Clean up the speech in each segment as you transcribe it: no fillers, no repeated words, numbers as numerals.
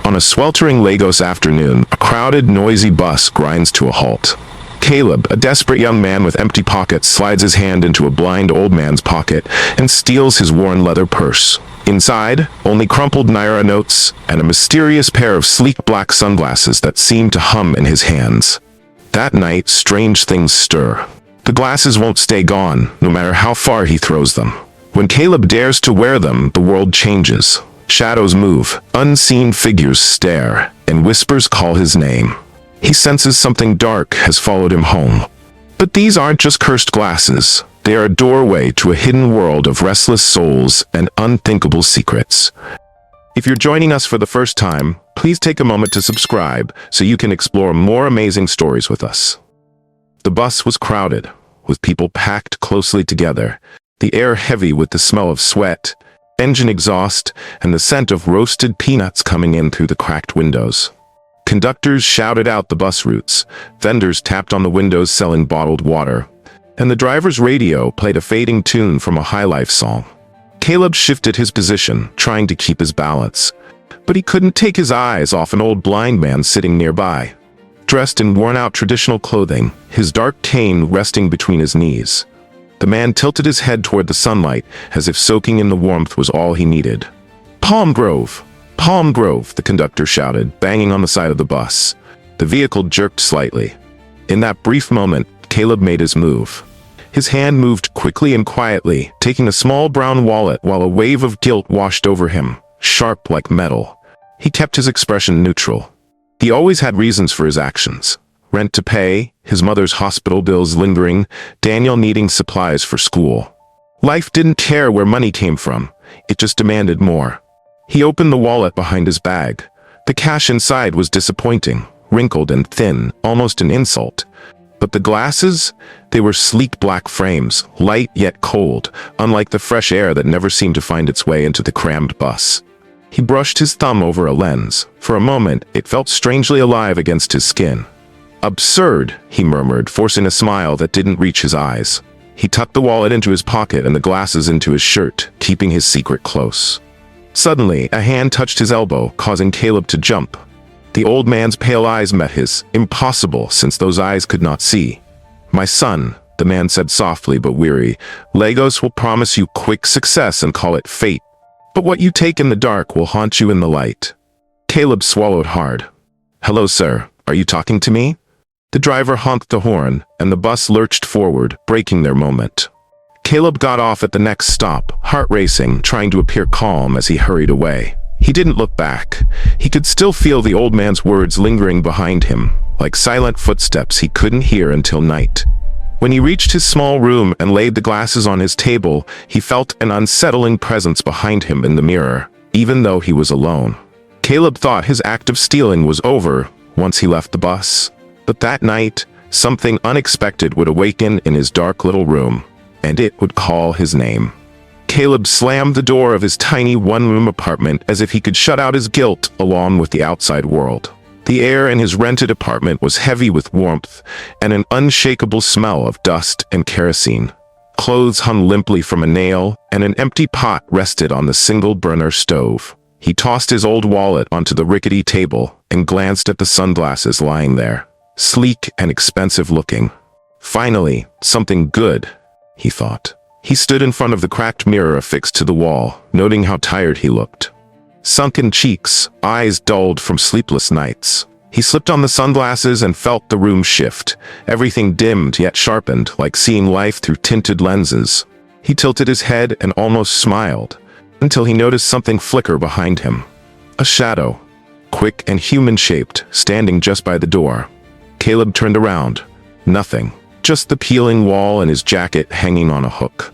On a sweltering Lagos afternoon, a crowded, noisy bus grinds to a halt. Caleb, a desperate young man with empty pockets, slides his hand into a blind old man's pocket and steals his worn leather purse. Inside, only crumpled Naira notes and a mysterious pair of sleek black sunglasses that seem to hum in his hands. That night, strange things stir. The glasses won't stay gone, no matter how far he throws them. When Caleb dares to wear them, the world changes. Shadows move, unseen figures stare, and whispers call his name. He senses something dark has followed him home. But these aren't just cursed glasses. They are a doorway to a hidden world of restless souls and unthinkable secrets. If you're joining us for the first time, please take a moment to subscribe so you can explore more amazing stories with us. The bus was crowded, with people packed closely together, the air heavy with the smell of sweat, engine exhaust, and the scent of roasted peanuts coming in through the cracked windows. Conductors shouted out the bus routes, vendors tapped on the windows selling bottled water, and the driver's radio played a fading tune from a high-life song. Caleb shifted his position, trying to keep his balance, but he couldn't take his eyes off an old blind man sitting nearby. Dressed in worn-out traditional clothing, his dark cane resting between his knees. The man tilted his head toward the sunlight, as if soaking in the warmth was all he needed. "Palm Grove! Palm Grove!" the conductor shouted, banging on the side of the bus. The vehicle jerked slightly. In that brief moment, Caleb made his move. His hand moved quickly and quietly, taking a small brown wallet while a wave of guilt washed over him, sharp like metal. He kept his expression neutral. He always had reasons for his actions. Rent to pay, his mother's hospital bills lingering, Daniel needing supplies for school. Life didn't care where money came from, it just demanded more. He opened the wallet behind his bag. The cash inside was disappointing, wrinkled and thin, almost an insult. But the glasses? They were sleek black frames, light yet cold, unlike the fresh air that never seemed to find its way into the crammed bus. He brushed his thumb over a lens. For a moment, it felt strangely alive against his skin. "Absurd," he murmured, forcing a smile that didn't reach his eyes. He tucked the wallet into his pocket and the glasses into his shirt, keeping his secret close. Suddenly, a hand touched his elbow, causing Caleb to jump. The old man's pale eyes met his. Impossible, since those eyes could not see. "My son," the man said softly but weary, "Lagos will promise you quick success and call it fate. But what you take in the dark will haunt you in the light." Caleb swallowed hard. "Hello, sir. Are you talking to me?" The driver honked the horn, and the bus lurched forward, breaking their moment. Caleb got off at the next stop, heart racing, trying to appear calm as he hurried away. He didn't look back. He could still feel the old man's words lingering behind him, like silent footsteps he couldn't hear until night. When he reached his small room and laid the glasses on his table, he felt an unsettling presence behind him in the mirror, even though he was alone. Caleb thought his act of stealing was over once he left the bus. But that night, something unexpected would awaken in his dark little room, and it would call his name. Caleb slammed the door of his tiny one-room apartment as if he could shut out his guilt along with the outside world. The air in his rented apartment was heavy with warmth and an unshakable smell of dust and kerosene. Clothes hung limply from a nail, and an empty pot rested on the single-burner stove. He tossed his old wallet onto the rickety table and glanced at the sunglasses lying there, sleek and expensive-looking. Finally, something good, he thought. He stood in front of the cracked mirror affixed to the wall, noting how tired he looked. Sunken cheeks, eyes dulled from sleepless nights. He slipped on the sunglasses and felt the room shift, everything dimmed yet sharpened, like seeing life through tinted lenses. He tilted his head and almost smiled, until he noticed something flicker behind him. A shadow, quick and human-shaped, standing just by the door. Caleb turned around. Nothing. Just the peeling wall and his jacket hanging on a hook.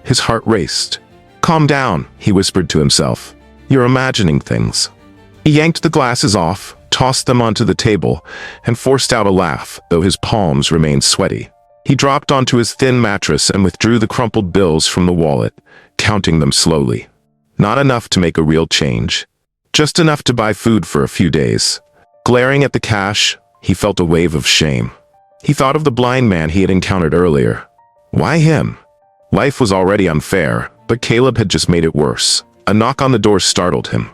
His heart raced. "Calm down," he whispered to himself. "You're imagining things." He yanked the glasses off, tossed them onto the table, and forced out a laugh, though his palms remained sweaty. He dropped onto his thin mattress and withdrew the crumpled bills from the wallet, counting them slowly. Not enough to make a real change. Just enough to buy food for a few days. Glaring at the cash, he felt a wave of shame. He thought of the blind man he had encountered earlier. Why him? Life was already unfair, but Caleb had just made it worse. A knock on the door startled him.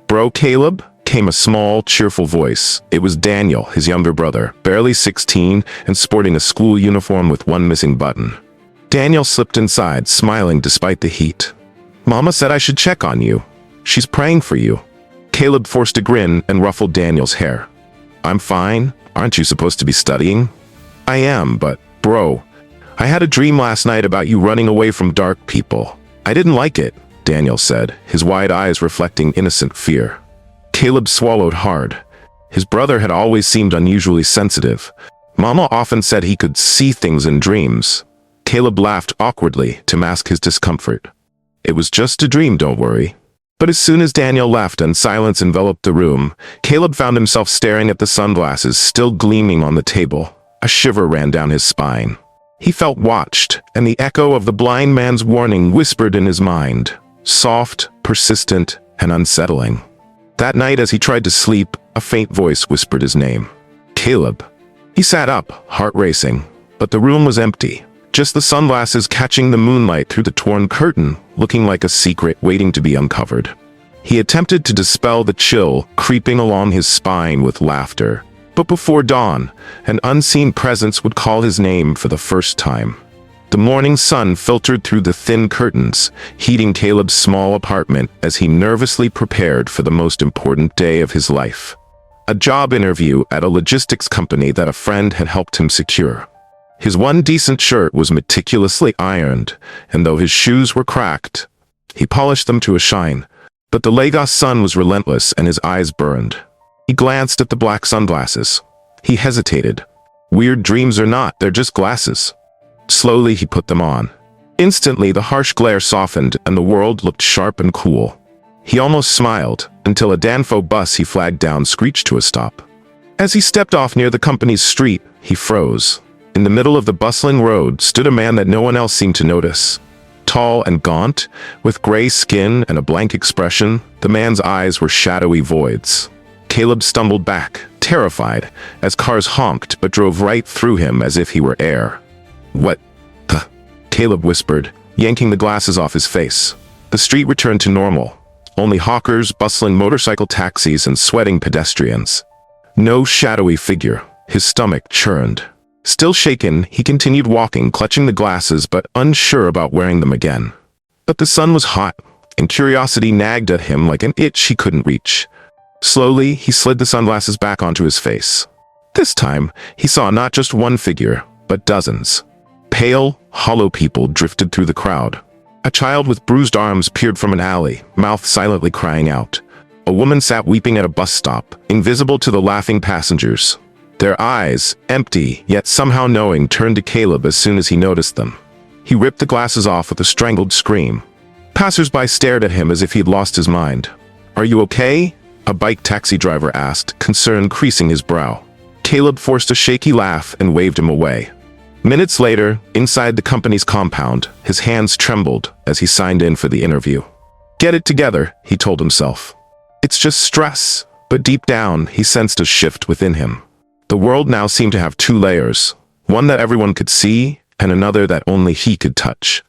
"Bro, Caleb?" came a small, cheerful voice. It was Daniel, his younger brother, barely 16 and sporting a school uniform with one missing button. Daniel slipped inside, smiling despite the heat. "Mama said I should check on you. She's praying for you." Caleb forced a grin and ruffled Daniel's hair. "I'm fine. Aren't you supposed to be studying?" "I am, but, bro, I had a dream last night about you running away from dark people. I didn't like it," Daniel said, his wide eyes reflecting innocent fear. Caleb swallowed hard. His brother had always seemed unusually sensitive. Mama often said he could see things in dreams. Caleb laughed awkwardly to mask his discomfort. "It was just a dream, don't worry." But as soon as Daniel left and silence enveloped the room, Caleb found himself staring at the sunglasses still gleaming on the table. A shiver ran down his spine. He felt watched, and the echo of the blind man's warning whispered in his mind, soft, persistent, and unsettling. That night as he tried to sleep, a faint voice whispered his name. "Caleb." He sat up, heart racing, but the room was empty. Just the sunglasses catching the moonlight through the torn curtain, looking like a secret waiting to be uncovered. He attempted to dispel the chill creeping along his spine with laughter. But before dawn, an unseen presence would call his name for the first time. The morning sun filtered through the thin curtains, heating Caleb's small apartment as he nervously prepared for the most important day of his life. A job interview at a logistics company that a friend had helped him secure. His one decent shirt was meticulously ironed, and though his shoes were cracked, he polished them to a shine. But the Lagos sun was relentless and his eyes burned. He glanced at the black sunglasses. He hesitated. Weird dreams or not, they're just glasses. Slowly he put them on. Instantly the harsh glare softened and the world looked sharp and cool. He almost smiled, until a Danfo bus he flagged down screeched to a stop. As he stepped off near the company's street, he froze. In the middle of the bustling road stood a man that no one else seemed to notice. Tall and gaunt, with gray skin and a blank expression, the man's eyes were shadowy voids. Caleb stumbled back, terrified, as cars honked but drove right through him as if he were air. "What the?" Caleb whispered, yanking the glasses off his face. The street returned to normal. Only hawkers, bustling motorcycle taxis, and sweating pedestrians. No shadowy figure. His stomach churned. Still shaken, he continued walking, clutching the glasses but unsure about wearing them again. But the sun was hot, and curiosity nagged at him like an itch he couldn't reach. Slowly, he slid the sunglasses back onto his face. This time, he saw not just one figure, but dozens. Pale, hollow people drifted through the crowd. A child with bruised arms peered from an alley, mouth silently crying out. A woman sat weeping at a bus stop, invisible to the laughing passengers. Their eyes, empty, yet somehow knowing, turned to Caleb as soon as he noticed them. He ripped the glasses off with a strangled scream. Passers-by stared at him as if he'd lost his mind. "Are you okay?" a bike taxi driver asked, concern creasing his brow. Caleb forced a shaky laugh and waved him away. Minutes later, inside the company's compound, his hands trembled as he signed in for the interview. "Get it together," he told himself. "It's just stress," but deep down, he sensed a shift within him. The world now seemed to have two layers, one that everyone could see, and another that only he could touch.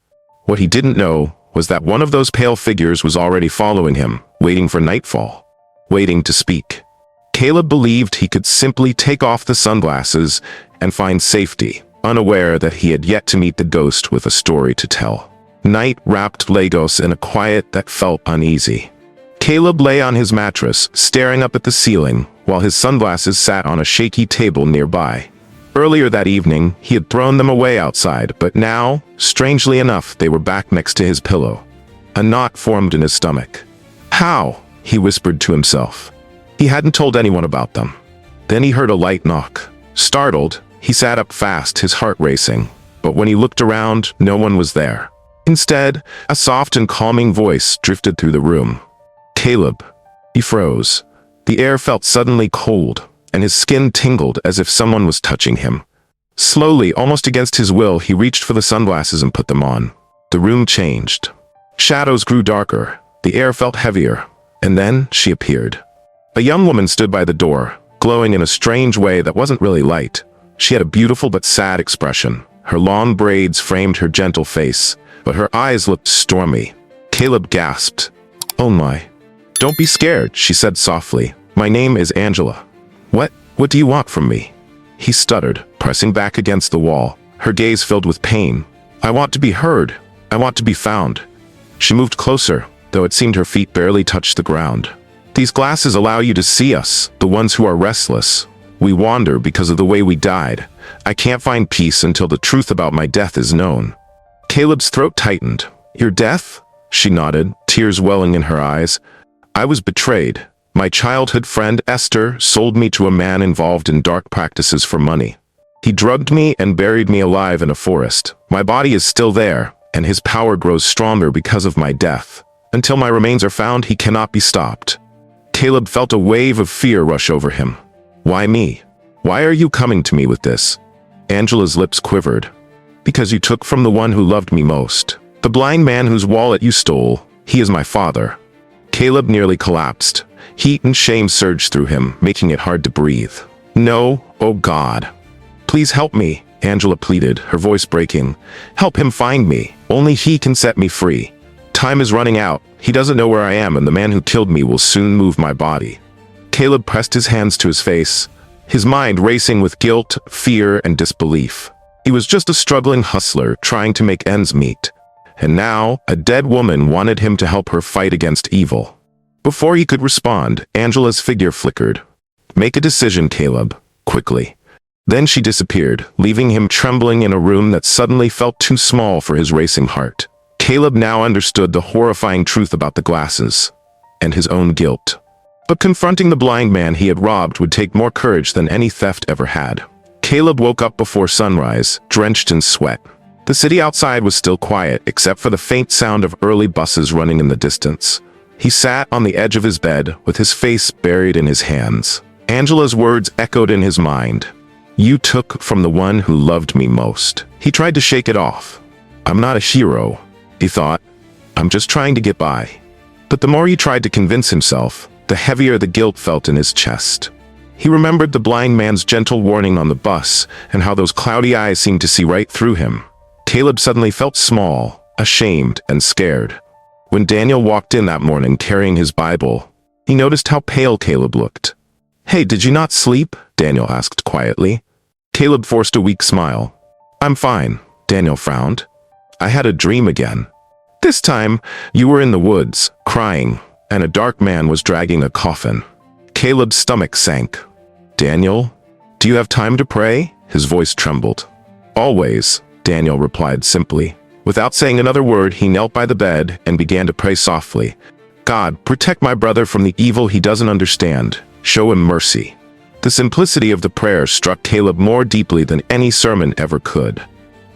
What he didn't know was that one of those pale figures was already following him, waiting for nightfall, waiting to speak. Caleb believed he could simply take off the sunglasses and find safety, unaware that he had yet to meet the ghost with a story to tell. Night wrapped Lagos in a quiet that felt uneasy. Caleb lay on his mattress, staring up at the ceiling, while his sunglasses sat on a shaky table nearby. Earlier that evening, he had thrown them away outside, but now, strangely enough, they were back next to his pillow. A knot formed in his stomach. "How?" he whispered to himself. He hadn't told anyone about them. Then he heard a light knock. Startled, he sat up fast, his heart racing. But when he looked around, no one was there. Instead, a soft and calming voice drifted through the room. "Caleb." He froze. The air felt suddenly cold, and his skin tingled as if someone was touching him. Slowly, almost against his will, he reached for the sunglasses and put them on. The room changed. Shadows grew darker. The air felt heavier. And then she appeared. A young woman stood by the door, glowing in a strange way that wasn't really light. She had a beautiful but sad expression. Her long braids framed her gentle face, but her eyes looked stormy. Caleb gasped. "Oh my. Don't be scared," she said softly. My name is Angela. What do you want from me? He stuttered, pressing back against the wall, her gaze filled with pain. I want to be heard. I want to be found. She moved closer, though it seemed her feet barely touched the ground. These glasses allow you to see us, the ones who are restless. We wander because of the way we died. I can't find peace until the truth about my death is known. Caleb's throat tightened. Your death? She nodded, tears welling in her eyes. I was betrayed. My childhood friend Esther sold me to a man involved in dark practices for money. He drugged me and buried me alive in a forest. My body is still there, and his power grows stronger because of my death. Until my remains are found, he cannot be stopped. Caleb felt a wave of fear rush over him. Why me? Why are you coming to me with this? Angela's lips quivered. Because you took from the one who loved me most. The blind man whose wallet you stole. He is my father. Caleb nearly collapsed. Heat and shame surged through him, making it hard to breathe. No, oh God. Please help me, Angela pleaded, her voice breaking. Help him find me. Only he can set me free. Time is running out. He doesn't know where I am, and the man who killed me will soon move my body. Caleb pressed his hands to his face, his mind racing with guilt, fear, and disbelief. He was just a struggling hustler trying to make ends meet. And now, a dead woman wanted him to help her fight against evil. Before he could respond, Angela's figure flickered. Make a decision, Caleb, quickly. Then she disappeared, leaving him trembling in a room that suddenly felt too small for his racing heart. Caleb now understood the horrifying truth about the glasses, and his own guilt. But confronting the blind man he had robbed would take more courage than any theft ever had. Caleb woke up before sunrise, drenched in sweat. The city outside was still quiet, except for the faint sound of early buses running in the distance. He sat on the edge of his bed, with his face buried in his hands. Angela's words echoed in his mind. You took from the one who loved me most. He tried to shake it off. I'm not a hero, he thought. I'm just trying to get by. But the more he tried to convince himself, the heavier the guilt felt in his chest. He remembered the blind man's gentle warning on the bus, and how those cloudy eyes seemed to see right through him. Caleb suddenly felt small, ashamed, and scared. When Daniel walked in that morning carrying his Bible, he noticed how pale Caleb looked. Hey, did you not sleep? Daniel asked quietly. Caleb forced a weak smile. I'm fine, Daniel frowned. I had a dream again. This time, you were in the woods, crying, and a dark man was dragging a coffin. Caleb's stomach sank. Daniel, do you have time to pray? His voice trembled. Always, Daniel replied simply. Without saying another word, he knelt by the bed and began to pray softly. God, protect my brother from the evil he doesn't understand. Show him mercy. The simplicity of the prayer struck Caleb more deeply than any sermon ever could.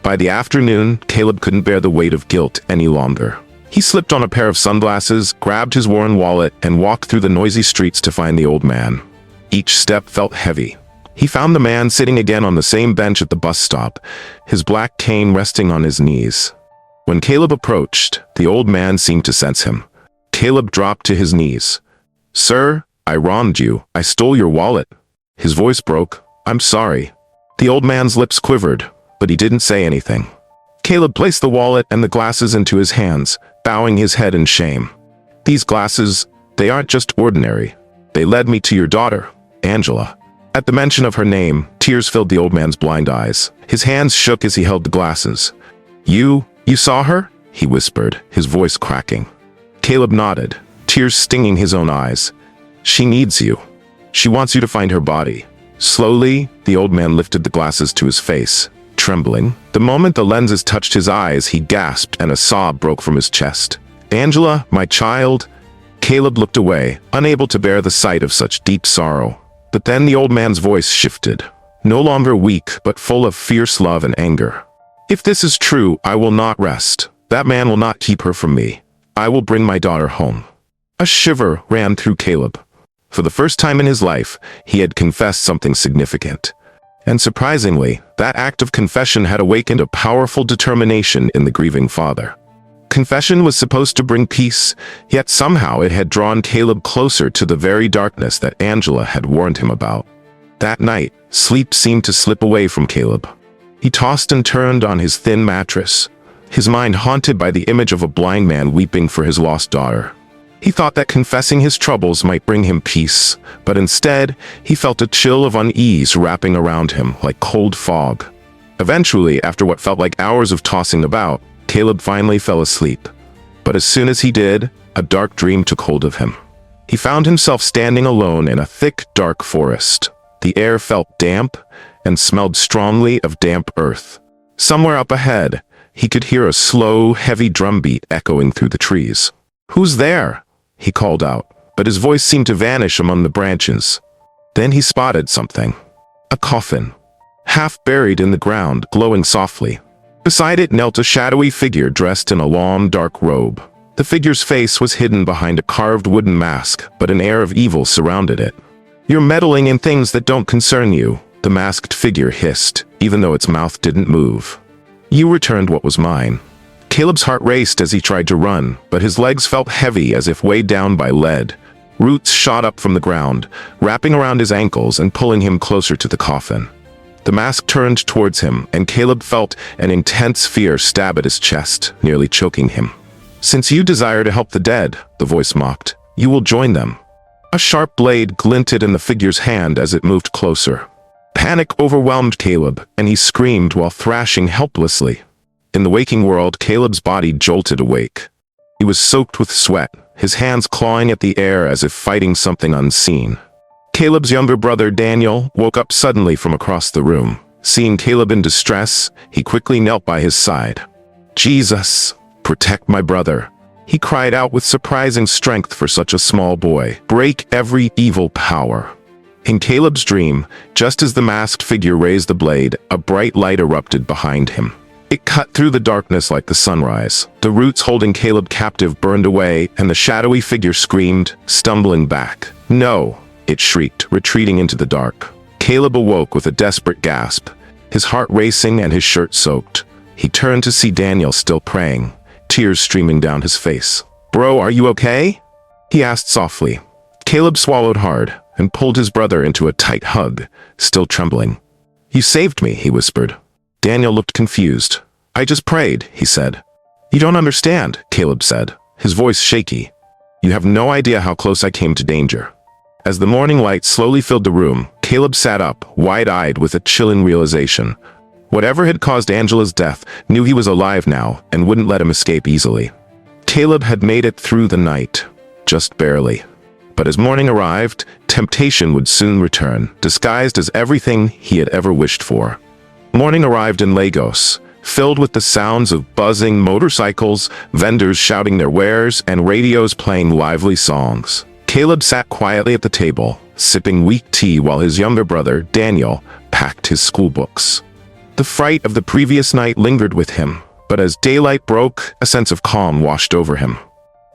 By the afternoon, Caleb couldn't bear the weight of guilt any longer. He slipped on a pair of sunglasses, grabbed his worn wallet, and walked through the noisy streets to find the old man. Each step felt heavy. He found the man sitting again on the same bench at the bus stop, his black cane resting on his knees. When Caleb approached, the old man seemed to sense him. Caleb dropped to his knees. Sir, I wronged you. I stole your wallet. His voice broke. I'm sorry. The old man's lips quivered, but he didn't say anything. Caleb placed the wallet and the glasses into his hands, bowing his head in shame. These glasses, they aren't just ordinary. They led me to your daughter, Angela. At the mention of her name, tears filled the old man's blind eyes. His hands shook as he held the glasses. You saw her? He whispered, his voice cracking. Caleb nodded, tears stinging his own eyes. She needs you. She wants you to find her body. Slowly, the old man lifted the glasses to his face, trembling. The moment the lenses touched his eyes, he gasped and a sob broke from his chest. Angela, my child. Caleb looked away, unable to bear the sight of such deep sorrow. But then the old man's voice shifted, no longer weak, but full of fierce love and anger. If this is true, I will not rest. That man will not keep her from me. I will bring my daughter home. A shiver ran through Caleb. For the first time in his life, he had confessed something significant. And surprisingly, that act of confession had awakened a powerful determination in the grieving father. Confession was supposed to bring peace, yet somehow it had drawn Caleb closer to the very darkness that Angela had warned him about. That night, sleep seemed to slip away from Caleb. He tossed and turned on his thin mattress, his mind haunted by the image of a blind man weeping for his lost daughter. He thought that confessing his troubles might bring him peace, but instead, he felt a chill of unease wrapping around him like cold fog. Eventually, after what felt like hours of tossing about, Caleb finally fell asleep. But as soon as he did, a dark dream took hold of him. He found himself standing alone in a thick, dark forest. The air felt damp and smelled strongly of damp earth. Somewhere up ahead, he could hear a slow, heavy drumbeat echoing through the trees. "Who's there?" he called out, but his voice seemed to vanish among the branches. Then he spotted something. A coffin, half buried in the ground, glowing softly. Beside it knelt a shadowy figure dressed in a long, dark robe. The figure's face was hidden behind a carved wooden mask, but an air of evil surrounded it. "You're meddling in things that don't concern you," the masked figure hissed, even though its mouth didn't move. "You returned what was mine." Caleb's heart raced as he tried to run, but his legs felt heavy as if weighed down by lead. Roots shot up from the ground, wrapping around his ankles and pulling him closer to the coffin. The mask turned towards him, and Caleb felt an intense fear stab at his chest, nearly choking him. "Since you desire to help the dead," the voice mocked, "you will join them." A sharp blade glinted in the figure's hand as it moved closer. Panic overwhelmed Caleb, and he screamed while thrashing helplessly. In the waking world, Caleb's body jolted awake. He was soaked with sweat, his hands clawing at the air as if fighting something unseen. Caleb's younger brother, Daniel, woke up suddenly from across the room. Seeing Caleb in distress, he quickly knelt by his side. "Jesus, protect my brother," he cried out with surprising strength for such a small boy. "Break every evil power." In Caleb's dream, just as the masked figure raised the blade, a bright light erupted behind him. It cut through the darkness like the sunrise. The roots holding Caleb captive burned away, and the shadowy figure screamed, stumbling back. "No!" it shrieked, retreating into the dark. Caleb awoke with a desperate gasp, his heart racing and his shirt soaked. He turned to see Daniel still praying, tears streaming down his face. "Bro, are you okay?" he asked softly. Caleb swallowed hard and pulled his brother into a tight hug, still trembling. "You saved me," he whispered. Daniel looked confused. "I just prayed," he said. "You don't understand," Caleb said, his voice shaky. "You have no idea how close I came to danger." As the morning light slowly filled the room, Caleb sat up, wide-eyed with a chilling realization. Whatever had caused Angela's death knew he was alive now and wouldn't let him escape easily. Caleb had made it through the night, just barely. But as morning arrived, temptation would soon return, disguised as everything he had ever wished for. Morning arrived in Lagos, filled with the sounds of buzzing motorcycles, vendors shouting their wares, and radios playing lively songs. Caleb sat quietly at the table, sipping weak tea while his younger brother, Daniel, packed his school books. The fright of the previous night lingered with him, but as daylight broke, a sense of calm washed over him.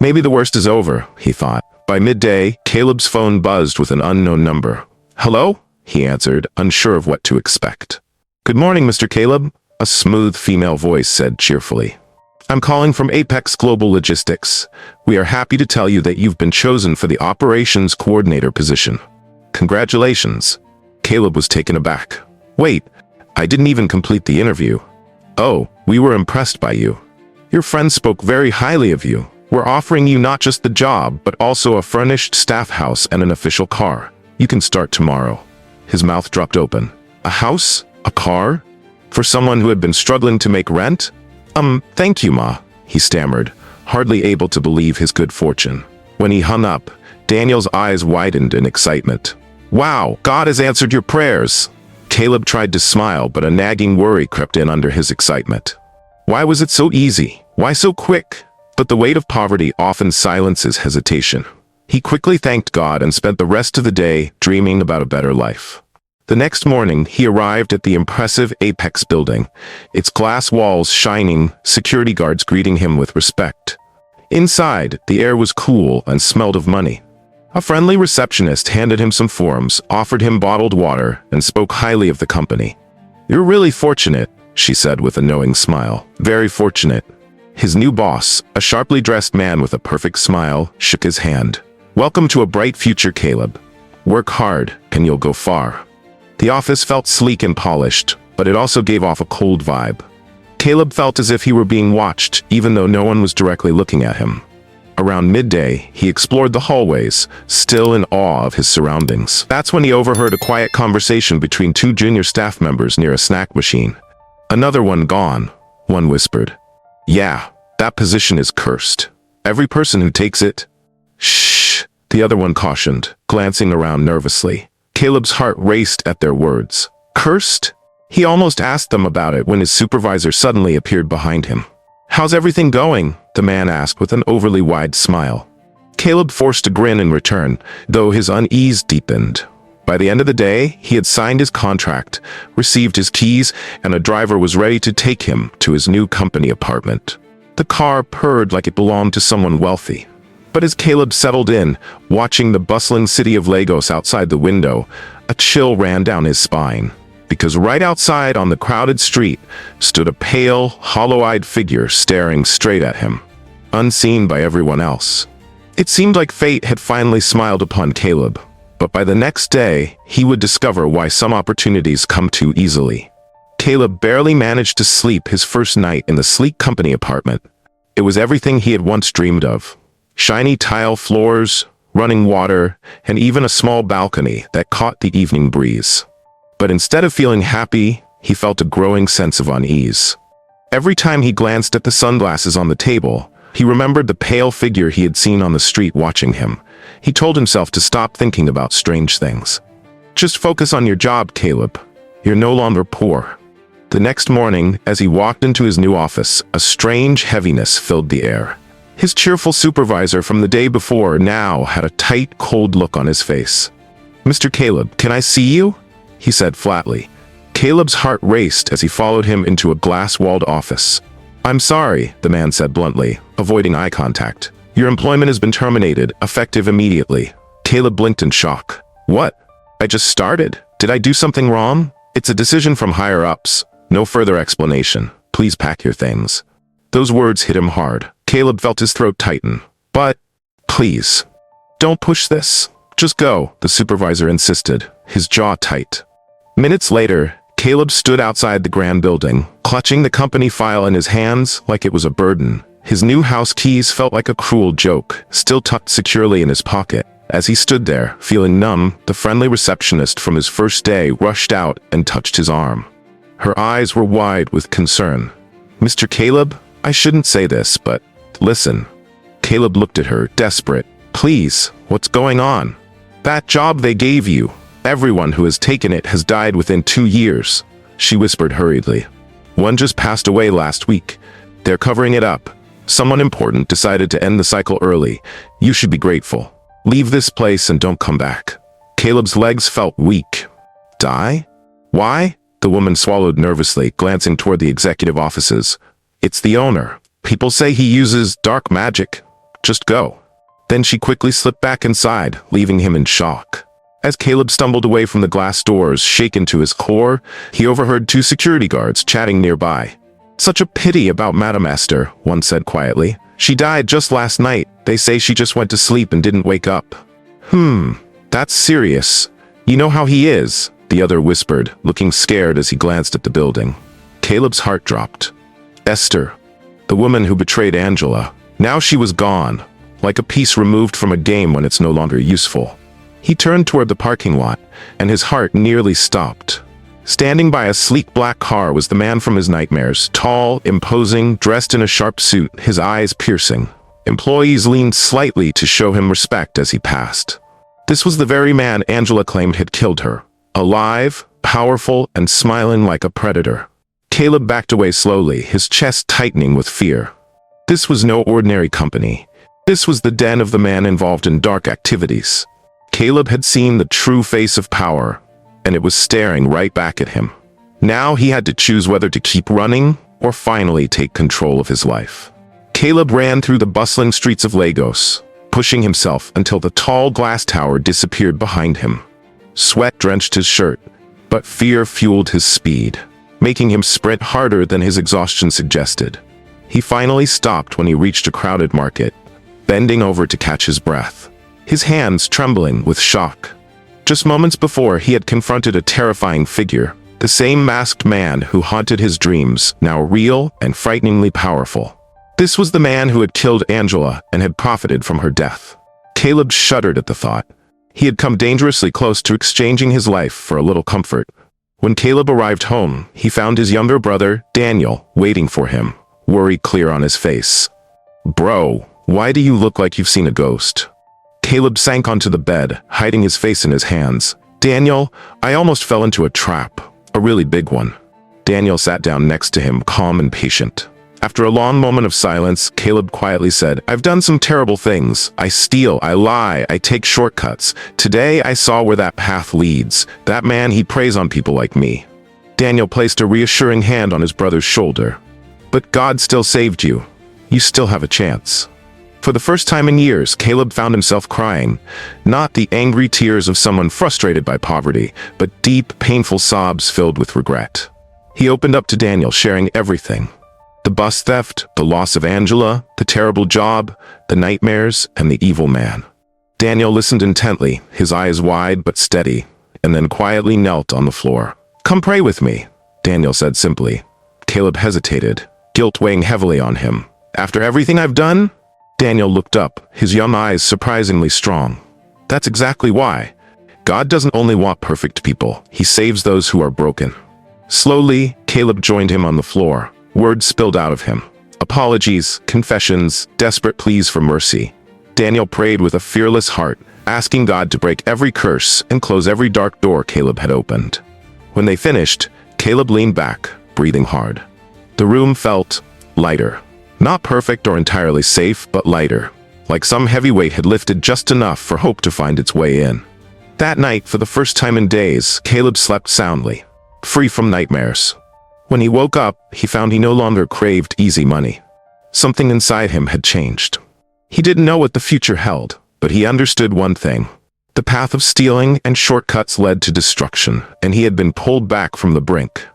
Maybe the worst is over, he thought. By midday, Caleb's phone buzzed with an unknown number. "Hello?" he answered, unsure of what to expect. "Good morning, Mr. Caleb," a smooth female voice said cheerfully. "I'm calling from Apex Global Logistics. We are happy to tell you that you've been chosen for the operations coordinator position. Congratulations." Caleb was taken aback. "Wait, I didn't even complete the interview." "Oh, we were impressed by you. Your friends spoke very highly of you. We're offering you not just the job, but also a furnished staff house and an official car. You can start tomorrow." His mouth dropped open. "A house? A car? For someone who had been struggling to make rent? Thank you, Ma," he stammered, hardly able to believe his good fortune. When he hung up, Daniel's eyes widened in excitement. "Wow, God has answered your prayers." Caleb tried to smile, but a nagging worry crept in under his excitement. Why was it so easy? Why so quick? But the weight of poverty often silences hesitation. He quickly thanked God and spent the rest of the day dreaming about a better life. The next morning, he arrived at the impressive Apex building, its glass walls shining, security guards greeting him with respect. Inside, the air was cool and smelled of money. A friendly receptionist handed him some forms, offered him bottled water, and spoke highly of the company. "You're really fortunate," she said with a knowing smile. "Very fortunate." His new boss, a sharply dressed man with a perfect smile, shook his hand. "Welcome to a bright future, Caleb. Work hard, and you'll go far." The office felt sleek and polished, but it also gave off a cold vibe. Caleb felt as if he were being watched, even though no one was directly looking at him. Around midday, he explored the hallways, still in awe of his surroundings. That's when he overheard a quiet conversation between two junior staff members near a snack machine. "Another one gone," one whispered. "Yeah, that position is cursed. Every person who takes it—" "Shh," the other one cautioned, glancing around nervously. Caleb's heart raced at their words. Cursed? He almost asked them about it when his supervisor suddenly appeared behind him. "How's everything going?" the man asked with an overly wide smile. Caleb forced a grin in return, though his unease deepened. By the end of the day, he had signed his contract, received his keys, and a driver was ready to take him to his new company apartment. The car purred like it belonged to someone wealthy. But as Caleb settled in, watching the bustling city of Lagos outside the window, a chill ran down his spine. Because right outside on the crowded street stood a pale, hollow-eyed figure staring straight at him, unseen by everyone else. It seemed like fate had finally smiled upon Caleb, but by the next day, he would discover why some opportunities come too easily. Caleb barely managed to sleep his first night in the sleek company apartment. It was everything he had once dreamed of. Shiny tile floors, running water, and even a small balcony that caught the evening breeze. But instead of feeling happy, he felt a growing sense of unease. Every time he glanced at the sunglasses on the table, he remembered the pale figure he had seen on the street watching him. He told himself to stop thinking about strange things. "Just focus on your job, Caleb. You're no longer poor." The next morning, as he walked into his new office, a strange heaviness filled the air. His cheerful supervisor from the day before now had a tight, cold look on his face. "Mr. Caleb, can I see you?" he said flatly. Caleb's heart raced as he followed him into a glass-walled office. "I'm sorry," the man said bluntly, avoiding eye contact. "Your employment has been terminated, effective immediately." Caleb blinked in shock. "What? I just started? Did I do something wrong?" "It's a decision from higher-ups. No further explanation. Please pack your things." Those words hit him hard. Caleb felt his throat tighten. "But, please, don't push this. Just go," the supervisor insisted, his jaw tight. Minutes later, Caleb stood outside the grand building, clutching the company file in his hands like it was a burden. His new house keys felt like a cruel joke, still tucked securely in his pocket. As he stood there, feeling numb, the friendly receptionist from his first day rushed out and touched his arm. Her eyes were wide with concern. "Mr. Caleb, I shouldn't say this, but listen." Caleb looked at her, desperate. "Please, what's going on?" "That job they gave you. Everyone who has taken it has died within 2 years," she whispered hurriedly. "One just passed away last week. They're covering it up. Someone important decided to end the cycle early. You should be grateful. Leave this place and don't come back." Caleb's legs felt weak. "Die? Why?" The woman swallowed nervously, glancing toward the executive offices. "It's the owner. People say he uses dark magic. Just go." Then she quickly slipped back inside, leaving him in shock. As Caleb stumbled away from the glass doors, shaken to his core, he overheard 2 security guards chatting nearby. "Such a pity about Madame Esther," one said quietly. "She died just last night. They say she just went to sleep and didn't wake up." That's serious. You know how he is," the other whispered, looking scared as he glanced at the building. Caleb's heart dropped. Esther, the woman who betrayed Angela. Now she was gone, like a piece removed from a game when it's no longer useful. He turned toward the parking lot, and his heart nearly stopped. Standing by a sleek black car was the man from his nightmares, tall, imposing, dressed in a sharp suit, his eyes piercing. Employees leaned slightly to show him respect as he passed. This was the very man Angela claimed had killed her. Alive, powerful, and smiling like a predator. Caleb backed away slowly, his chest tightening with fear. This was no ordinary company. This was the den of the man involved in dark activities. Caleb had seen the true face of power, and it was staring right back at him. Now he had to choose whether to keep running or finally take control of his life. Caleb ran through the bustling streets of Lagos, pushing himself until the tall glass tower disappeared behind him. Sweat drenched his shirt, but fear fueled his speed, making him sprint harder than his exhaustion suggested. He finally stopped when he reached a crowded market, bending over to catch his breath, his hands trembling with shock. Just moments before, he had confronted a terrifying figure, the same masked man who haunted his dreams, now real and frighteningly powerful. This was the man who had killed Angela and had profited from her death. Caleb shuddered at the thought. He had come dangerously close to exchanging his life for a little comfort. When Caleb arrived home, he found his younger brother, Daniel, waiting for him, worry clear on his face. "Bro, why do you look like you've seen a ghost?" Caleb sank onto the bed, hiding his face in his hands. "Daniel, I almost fell into a trap, a really big one." Daniel sat down next to him, calm and patient. After a long moment of silence, Caleb quietly said, "I've done some terrible things. I steal, I lie, I take shortcuts. Today I saw where that path leads. That man, he preys on people like me." Daniel placed a reassuring hand on his brother's shoulder. "But God still saved you. You still have a chance." For the first time in years, Caleb found himself crying. Not the angry tears of someone frustrated by poverty, but deep, painful sobs filled with regret. He opened up to Daniel, sharing everything. The bus theft, the loss of Angela, the terrible job, the nightmares, and the evil man. Daniel listened intently, his eyes wide but steady, and then quietly knelt on the floor. "Come pray with me," Daniel said simply. Caleb hesitated, guilt weighing heavily on him. "After everything I've done?" Daniel looked up, his young eyes surprisingly strong. "That's exactly why. God doesn't only want perfect people, he saves those who are broken." Slowly, Caleb joined him on the floor. Words spilled out of him. Apologies, confessions, desperate pleas for mercy. Daniel prayed with a fearless heart, asking God to break every curse and close every dark door Caleb had opened. When they finished, Caleb leaned back, breathing hard. The room felt lighter. Not perfect or entirely safe, but lighter. Like some heavy weight had lifted just enough for hope to find its way in. That night, for the first time in days, Caleb slept soundly, free from nightmares. When he woke up, he found he no longer craved easy money. Something inside him had changed. He didn't know what the future held, but he understood one thing. The path of stealing and shortcuts led to destruction, and he had been pulled back from the brink.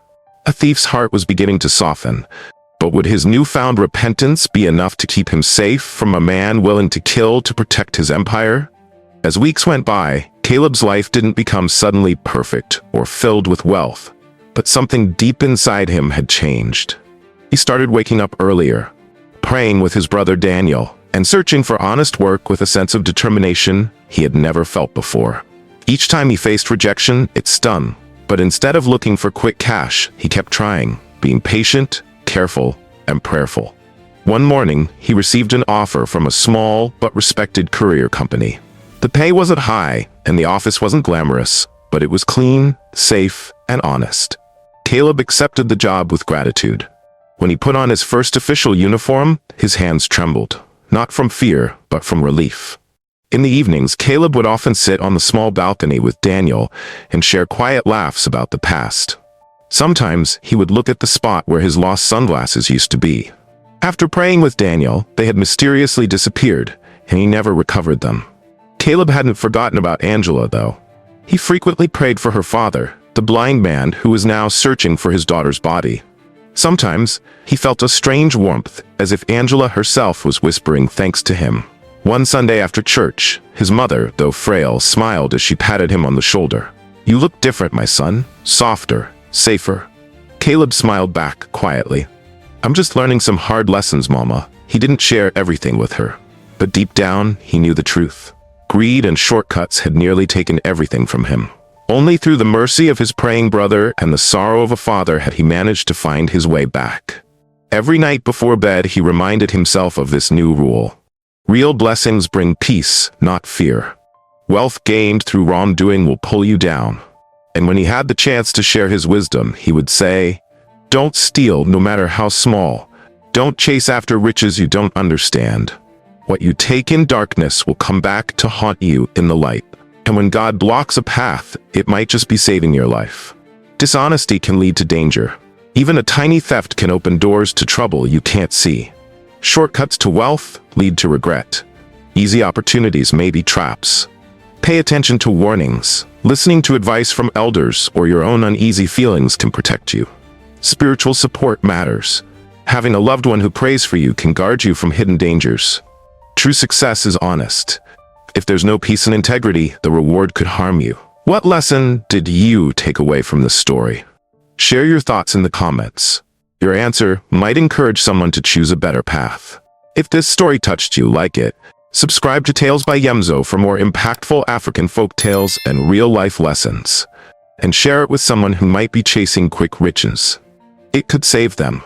A thief's heart was beginning to soften, but would his newfound repentance be enough to keep him safe from a man willing to kill to protect his empire? As weeks went by, Caleb's life didn't become suddenly perfect or filled with wealth. But something deep inside him had changed. He started waking up earlier, praying with his brother Daniel, and searching for honest work with a sense of determination he had never felt before. Each time he faced rejection, it stung, but instead of looking for quick cash, he kept trying, being patient, careful, and prayerful. One morning, he received an offer from a small but respected courier company. The pay wasn't high, and the office wasn't glamorous, but it was clean, safe, and honest. Caleb accepted the job with gratitude. When he put on his first official uniform, his hands trembled, not from fear, but from relief. In the evenings, Caleb would often sit on the small balcony with Daniel and share quiet laughs about the past. Sometimes, he would look at the spot where his lost sunglasses used to be. After praying with Daniel, they had mysteriously disappeared, and he never recovered them. Caleb hadn't forgotten about Angela, though. He frequently prayed for her father, the blind man who was now searching for his daughter's body. Sometimes, he felt a strange warmth, as if Angela herself was whispering thanks to him. One Sunday after church, his mother, though frail, smiled as she patted him on the shoulder. "You look different, my son. Softer, safer." Caleb smiled back quietly. "I'm just learning some hard lessons, Mama." He didn't share everything with her, but deep down, he knew the truth. Greed and shortcuts had nearly taken everything from him. Only through the mercy of his praying brother and the sorrow of a father had he managed to find his way back. Every night before bed, he reminded himself of this new rule. Real blessings bring peace, not fear. Wealth gained through wrongdoing will pull you down. And when he had the chance to share his wisdom, he would say, "Don't steal, no matter how small. Don't chase after riches you don't understand. What you take in darkness will come back to haunt you in the light. And when God blocks a path, it might just be saving your life." Dishonesty can lead to danger. Even a tiny theft can open doors to trouble you can't see. Shortcuts to wealth lead to regret. Easy opportunities may be traps. Pay attention to warnings. Listening to advice from elders or your own uneasy feelings can protect you. Spiritual support matters. Having a loved one who prays for you can guard you from hidden dangers. True success is honest. If there's no peace and integrity, the reward could harm you. What lesson did you take away from this story? Share your thoughts in the comments. Your answer might encourage someone to choose a better path. If this story touched you, like it. Subscribe to Tales by Yemzo for more impactful African folk tales and real-life lessons. And share it with someone who might be chasing quick riches. It could save them.